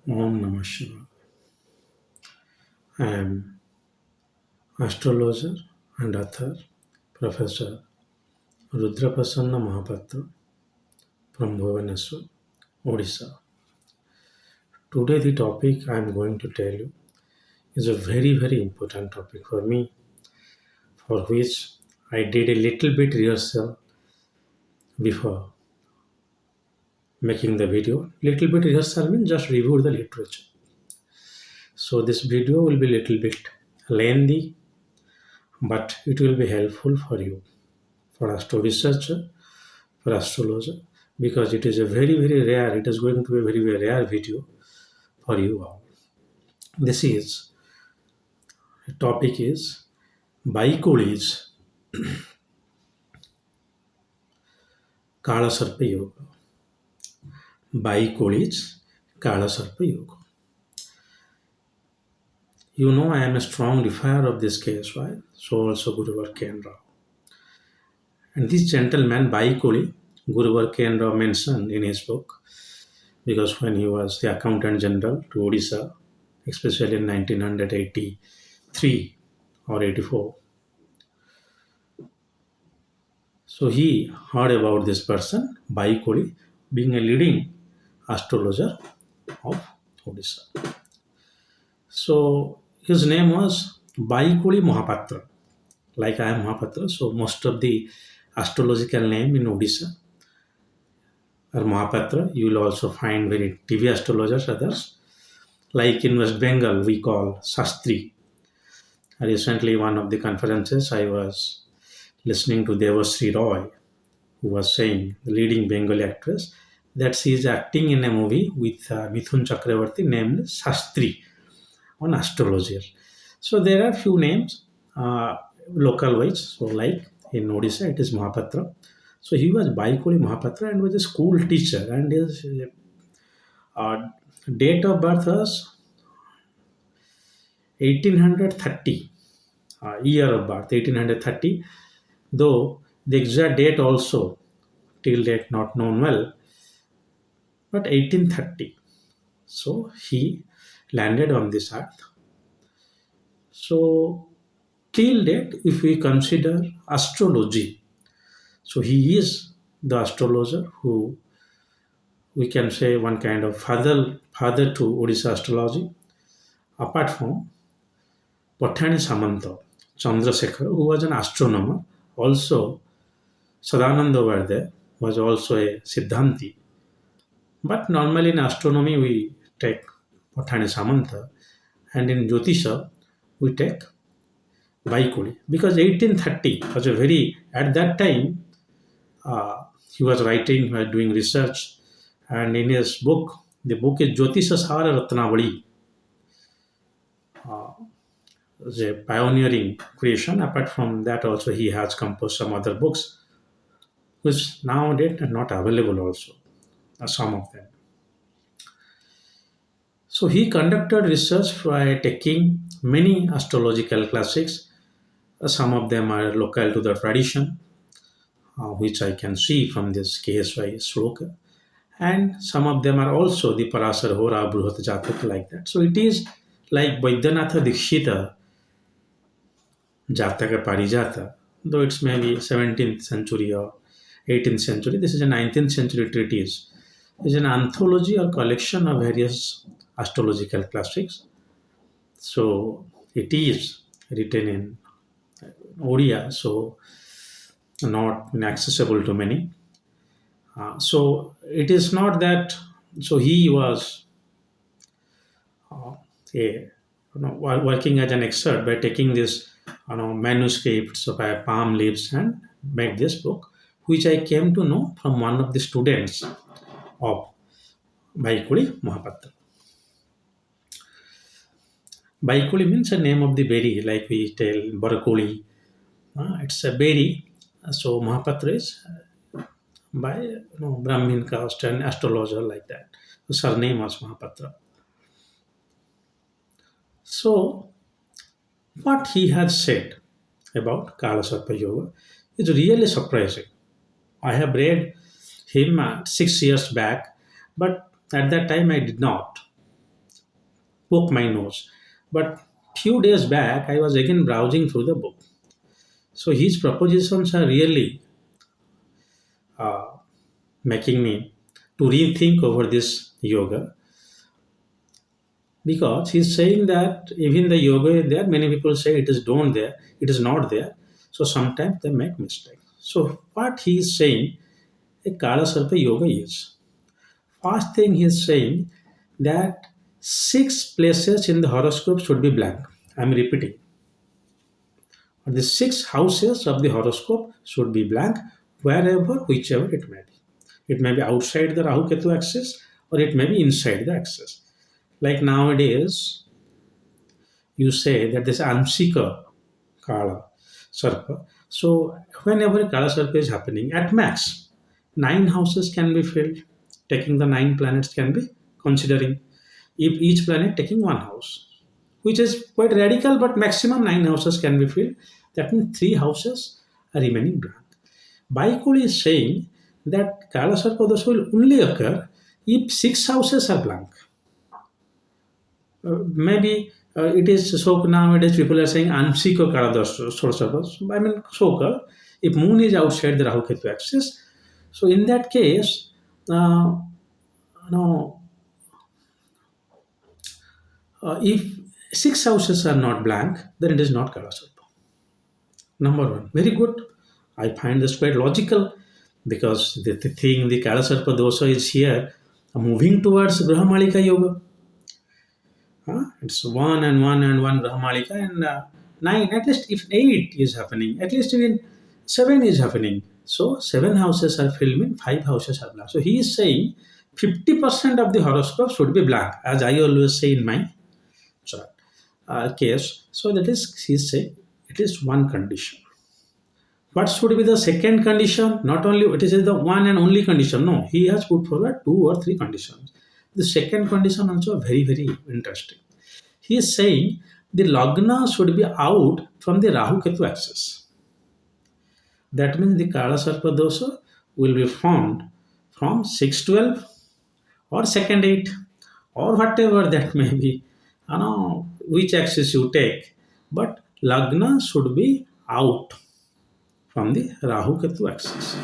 Om Namah Shivaya. I am astrologer and author Professor rudramohapatra from Bhubaneswar, Odisha. Today the topic I am going to tell you is a very important topic for me, for which I did a little bit rehearsal before making the video. Little bit rehearsal means just review the literature. So this video will be little bit lengthy, but it will be helpful for you, for astro researcher, for astrologer, because it is a very rare. It is going to be a very rare video for you all. This is topic is Baikoli's Kaal Sharpa Yoga. Baikoli's Kaal Sharpa Yoga. You know I am a strong defier of this case, right? So also Guru Varkan Rao. And this gentleman Baikoli, Guru Varkan Rao mentioned in his book, because when he was the Accountant General to Odisha, especially in 1983 or 84. So he heard about this person, Baikoli, being a leading astrologer of Odisha. So his name was Baikoli Mohapatra, like I am Mohapatra. So most of the astrological name in Odisha are Mohapatra. You will also find very TV astrologers, others. Like in West Bengal, we call Shastri. Recently, one of the conferences, I was listening to Devasri Roy, who was saying, the leading Bengali actress, that she is acting in a movie with Mithun Chakravarti named Shastri on astrologer. So there are few names, local wise. So like in Odisha, it is Mahapatra. So he was Baikoli Mahapatra and was a school teacher, and his uh, date of birth was 1830, year of birth 1830, though the exact date also till date not known well, but 1830. So he landed on this earth. So till date, if we consider astrology, so he is the astrologer who we can say one kind of father to Odisha astrology, apart from Patani Samanta, Chandrasekhar, who was an astronomer. Also, Sadananda over there was also a Siddhanti. But normally in astronomy, we take Patani Samanta, and in Jyotisha, we take Baikoli. Because 1830 was a very, at that time, he was writing, he was doing research, and in his book, the book is Jyotisha Sara Ratnavali, the pioneering creation. Apart from that, also he has composed some other books, which nowadays are not available also, some of them. So he conducted research by taking many astrological classics. Some of them are local to the tradition, which I can see from this KSY sloka. And some of them are also the Parasar Hora Bruhat Jatak, like that. So it is like Vaidyanatha Dikshita Jataka Parijata, though it's maybe 17th century or 18th century. This is a 19th century treatise. It's an anthology or collection of various astrological classics. So it is written in Odia, so not inaccessible to many. So it is not that. So he was a, working as an expert by taking this manuscripts by palm leaves and make this book, which I came to know from one of the students of Baikoli Mahapatra. Baikoli means the name of the berry, like we tell Barakoli. It's a berry. So Mahapatra is by Brahmin caste and astrologer, like that. The surname was Mahapatra. So what he has said about Kala Sarpa Yoga is really surprising. I have read him 6 years back, but at that time I did not. poke my nose. But few days back, I was again browsing through the book. So his propositions are really uh, making me to rethink over this yoga, because he's saying that even the yoga is there, many people say it is don't there, it is not there. So sometimes they make mistake. So what he is saying, a Kala Sarpa yoga is. First thing he is saying that six places in the horoscope should be blank. I'm repeating. The six houses of the horoscope should be blank wherever, whichever it may be. It may be outside the Rahu Ketu axis or it may be inside the axis. Like nowadays, you say that this Amsika Kala Sarpa. So whenever Kala Sarpa is happening, at max, nine houses can be filled. Taking the nine planets can be considering if each planet taking one house, which is quite radical, but maximum nine houses can be filled. That means three houses are remaining blank. Baikoli is saying that Kala Sarpa dosha will only occur if six houses are blank. Maybe it is so nowadays people are saying Anshiko Karadas source of us. I mean, so if moon is outside the Rahu Ketu axis, so in that case, no, if six houses are not blank, then it is not Karasarpa. Number one, very good. I find this quite logical because the thing, the Karasarpa dosha is here moving towards Grahamalika Yoga. It's one and one Brahmalika and nine. At least if eight is happening, at least even seven is happening. So seven houses are filled in, five houses are blank. So he is saying 50% of the horoscope should be blank, as I always say in my chart case. So that is he is saying it is one condition. What should be the second condition? Not only it is the one and only condition. No, he has put forward two or three conditions. The second condition also very interesting. He is saying the lagna should be out from the Rahu Ketu axis. That means the Kala Sarpa dosha will be formed from 612 or second 8 or whatever that may be. You know, which axis you take. But lagna should be out from the Rahu Ketu axis.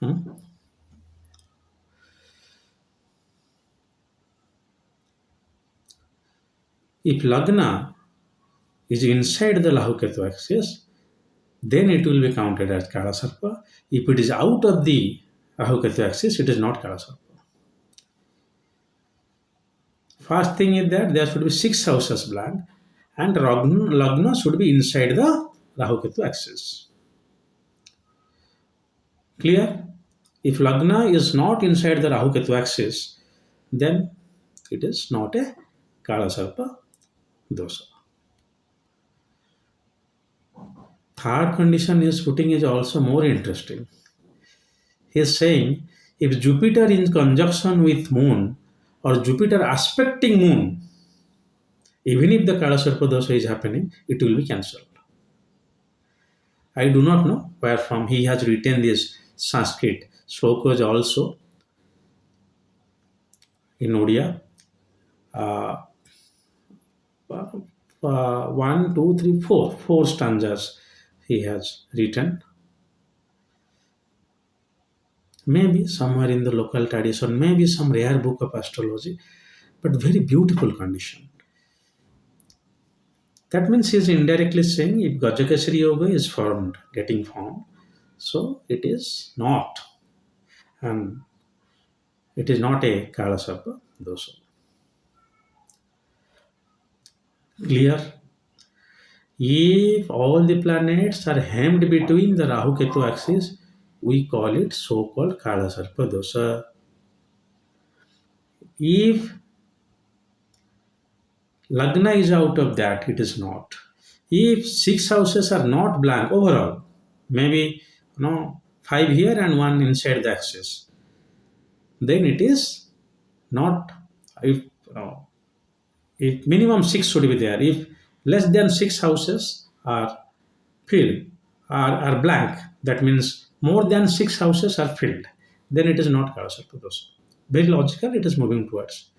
Hmm? If lagna is inside the Rahu Ketu axis, then it will be counted as Kala Sarpa. If it is out of the Rahu Ketu axis, it is not Kala Sarpa. First thing is that there should be six houses blank and lagna should be inside the Rahu Ketu axis. Clear? If lagna is not inside the Rahu Ketu axis, then it is not a Kala Sarpa dosha. Third condition he is putting is also more interesting. He is saying if Jupiter in conjunction with moon or Jupiter aspecting moon, even if the Kala Sarpa dosha is happening, it will be cancelled. I do not know where from he has written this Sanskrit slokas also in Odia. Uh, one, two, three, four stanzas he has written. Maybe somewhere in the local tradition, maybe some rare book of astrology, but very beautiful condition. That means he is indirectly saying if Gajakasri Yoga is formed, getting formed, so it is not, and it is not a Kalasarpa dosha. Clear? If all the planets are hemmed between the Rahu Ketu axis, we call it so-called Kalasarpa dosha. If Lagna is out of that, it is not. If six houses are not blank overall, maybe five here and one inside the axis, then it is not. If if minimum six should be there. If less than six houses are filled, are blank, that means more than six houses are filled. then it is not Kala Sarpa dosa. Very logical, it is moving towards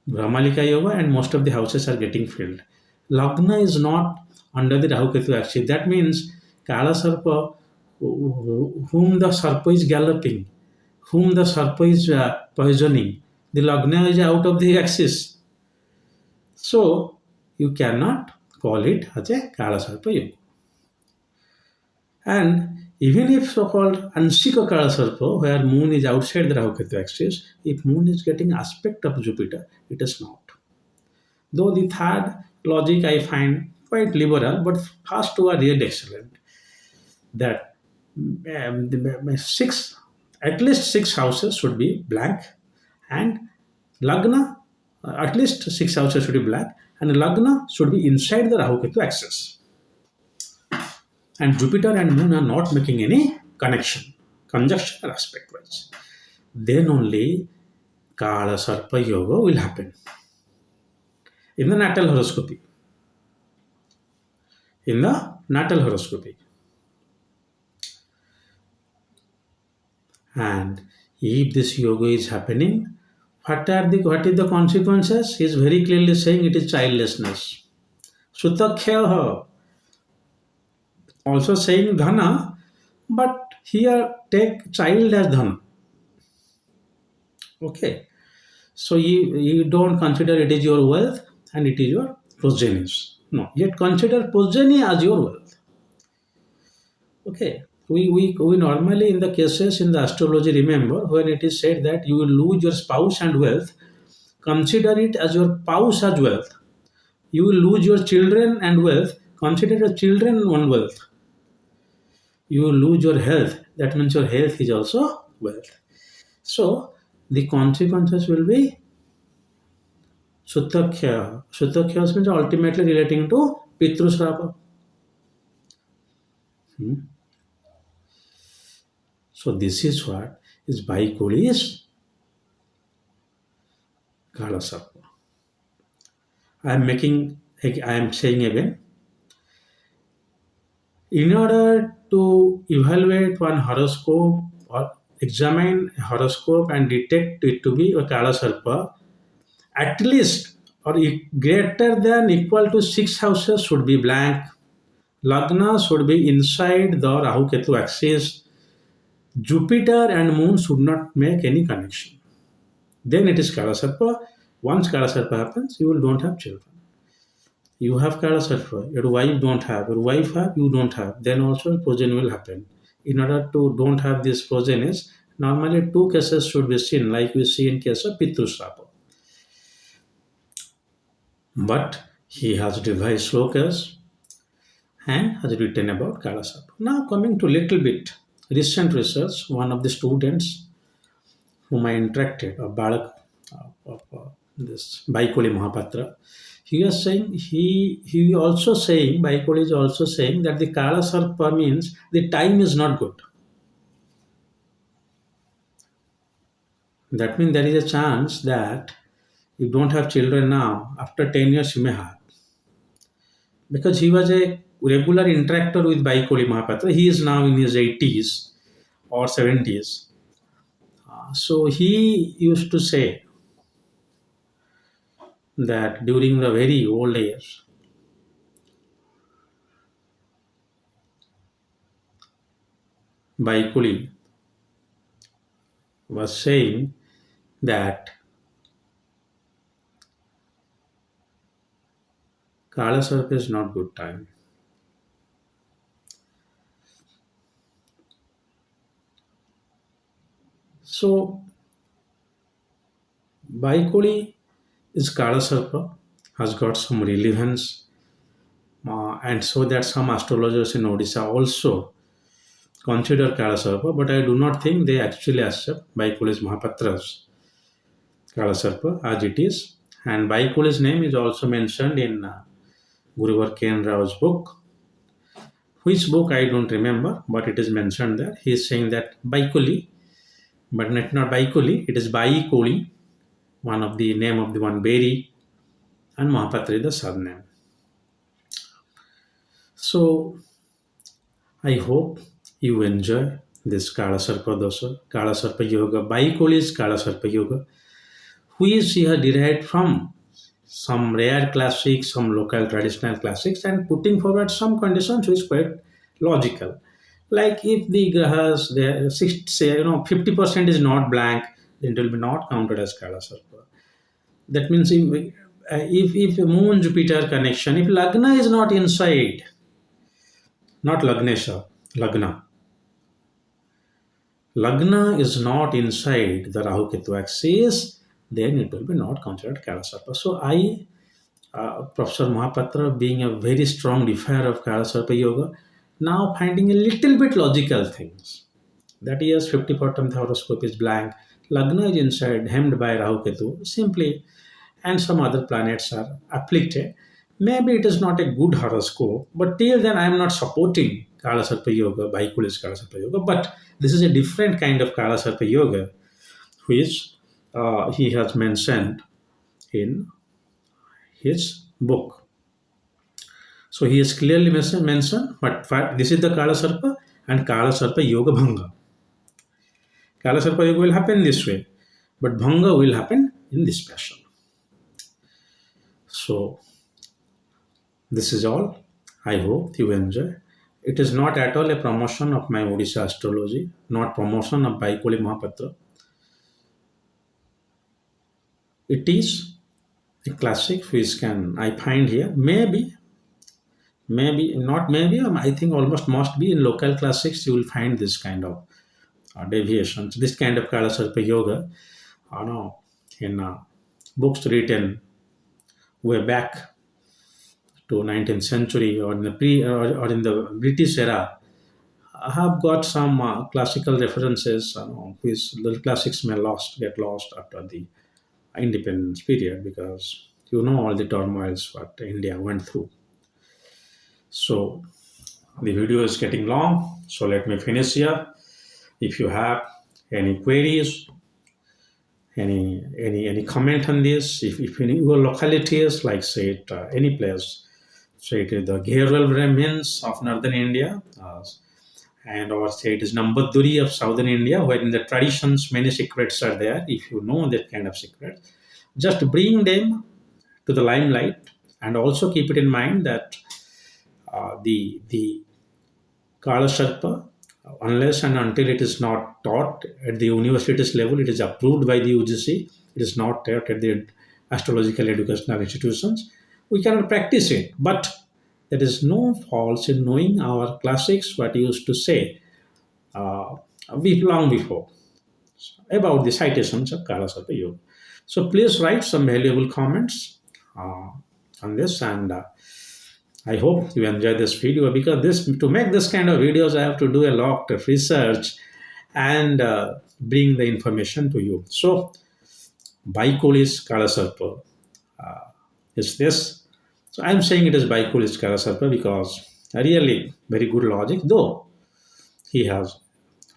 Brahmalika Yoga, and most of the houses are getting filled. Lagna is not under the Rahu Ketu axis. That means Kala Sarpa, whom the Sarpa is galloping, whom the Sarpa is poisoning, the Lagna is out of the axis. So you cannot call it as a Kala Sarpa Yoga. And even if so-called Anshika Kala Sarpa, where moon is outside the Rahu Ketu axis, if moon is getting aspect of Jupiter, it is not. Though the third logic I find quite liberal, but first two are really excellent. That six, at least six houses should be blank, and Lagna, at least six houses should be black, and Lagna should be inside the Rahu Ketu axis. And Jupiter and Moon are not making any connection, conjunction or aspect wise. Then only Kala Sarpa Yoga will happen in the natal horoscopy. In the natal horoscopy. And if this yoga is happening, what is the consequences? He is very clearly saying it is childlessness. Sutakhya, also saying dhana, but here take child as dhana. Okay. So you don't consider it is your wealth and it is your progenies. No, yet consider progeny as your wealth. Okay. We normally in the cases in the astrology, remember when it is said that you will lose your spouse and wealth, consider it as your spouse as wealth. You will lose your children and wealth, consider your children one wealth. You will lose your health, that means your health is also wealth. So the consequences will be Sutakhya. Sutakhya means ultimately relating to Pitrusrapa. So this is what is Baikoli is Kala Sarpa. I am saying again, in order to evaluate one horoscope or examine a horoscope and detect it to be a Kala Sarpa, at least or greater than equal to six houses should be blank. Lagna should be inside the Rahu Ketu axis. Jupiter and Moon should not make any connection. Then it is Kala Sarpa. Once Kala Sarpa happens, you will don't have children. You have Kala Sarpa, your wife don't have, your wife have, you don't have. Then also progeny will happen. In order to don't have these progenies, normally two cases should be seen, like we see in case of Pitrusrapa. But he has devised slokas and has written about Kala Sarpa. Now coming to little bit recent research, one of the students whom I interacted, a Balak of this Baikoli Mohapatra, he was saying he also saying Baikoli is also saying that the Kala Sarpa means the time is not good. That means there is a chance that you don't have children now, after 10 years you may have. Because he was a regular interactor with Baikoli Mahapatra. He is now in his 80s or 70s. So he used to say that during the very old age, Baikoli was saying that Kala Sarpa is not good time. So Baikoli is Kala Sarpa, has got some relevance, and so that some astrologers in Odisha also consider Kala Sarpa, but I do not think they actually accept Baikoli's Mahapatra's Kala Sarpa as it is. And Baikoli's name is also mentioned in Guruvar K. N. Rao's book. Which book I don't remember, but it is mentioned there. He is saying that Baikoli, but not Baikoli, it is Baikoli, one of the name of the one berry, and Mahapatra is the surname. So I hope you enjoy this Kala Sarpa Dosa, Kala Sarpa Yoga, Baikoli's Kala Sarpa Yoga, which he has derived from some rare classics, some local traditional classics, and putting forward some conditions which is quite logical. Like if the grahas, the say 50% is not blank, then it will be not counted as Kala Sarpa. That means if Moon Jupiter connection, if Lagna is not inside, not Lagnesha, Lagna. Lagna is not inside the Rahu Ketu axis, then it will be not considered Kala Sarpa. So Professor Mohapatra, being a very strong defier of Kala Sarpa Yoga, now finding a little bit logical things. That is, 50% the horoscope is blank, Lagna is inside, hemmed by Rahu Ketu, simply, and some other planets are afflicted. Maybe it is not a good horoscope, but till then I am not supporting Kala Sarpa Yoga, Baikuli's Kala Sarpa Yoga, but this is a different kind of Kala Sarpa Yoga, which he has mentioned in his book. So he has clearly mentioned, but this is the Kala Sarpa and Kala Sarpa Yoga Bhanga. Kala Sarpa Yoga will happen this way, but Bhanga will happen in this fashion. So this is all. I hope you enjoy. It is not at all a promotion of my Odisha astrology, not promotion of Baikoli Mahapatra. It is a classic which can I find here. Maybe not maybe. I think almost must be in local classics. You will find this kind of deviations, this kind of Kala Sarpa Yoga. No, in books written way back to 19th century or in the or in the British era, I have got some classical references, which the classics may get lost after the independence period because all the turmoils what India went through. So the video is getting long, so let me finish here. If you have any queries, any comment on this, if in your locality is like say it any place, say it is the Gherwal Brahmins of northern India, and or say it is Nambaduri of southern India, where in the traditions many secrets are there. If you know that kind of secrets, just bring them to the limelight, and also keep it in mind that the Kala Sharpa, unless and until it is not taught at the universities level, it is approved by the UGC, it is not taught at the astrological educational institutions, we cannot practice it. But there is no fault in knowing our classics, what used to say long before about the citations of Kala Sarpa Yoga. So please write some valuable comments on this, and I hope you enjoy this video because to make this kind of videos I have to do a lot of research and bring the information to you. So Baikoli's Kala Sarpa is this. So I'm saying it is Baikoli's Kala Sarpa because really very good logic, though he has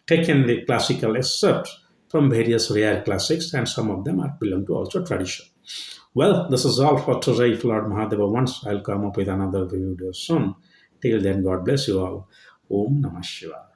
taken the classical excerpts from various rare classics, and some of them are belong to also tradition. Well, this is all for today. If Lord Mahadeva wants, I'll come up with another video soon. Till then, God bless you all. Om Namah Shivaya.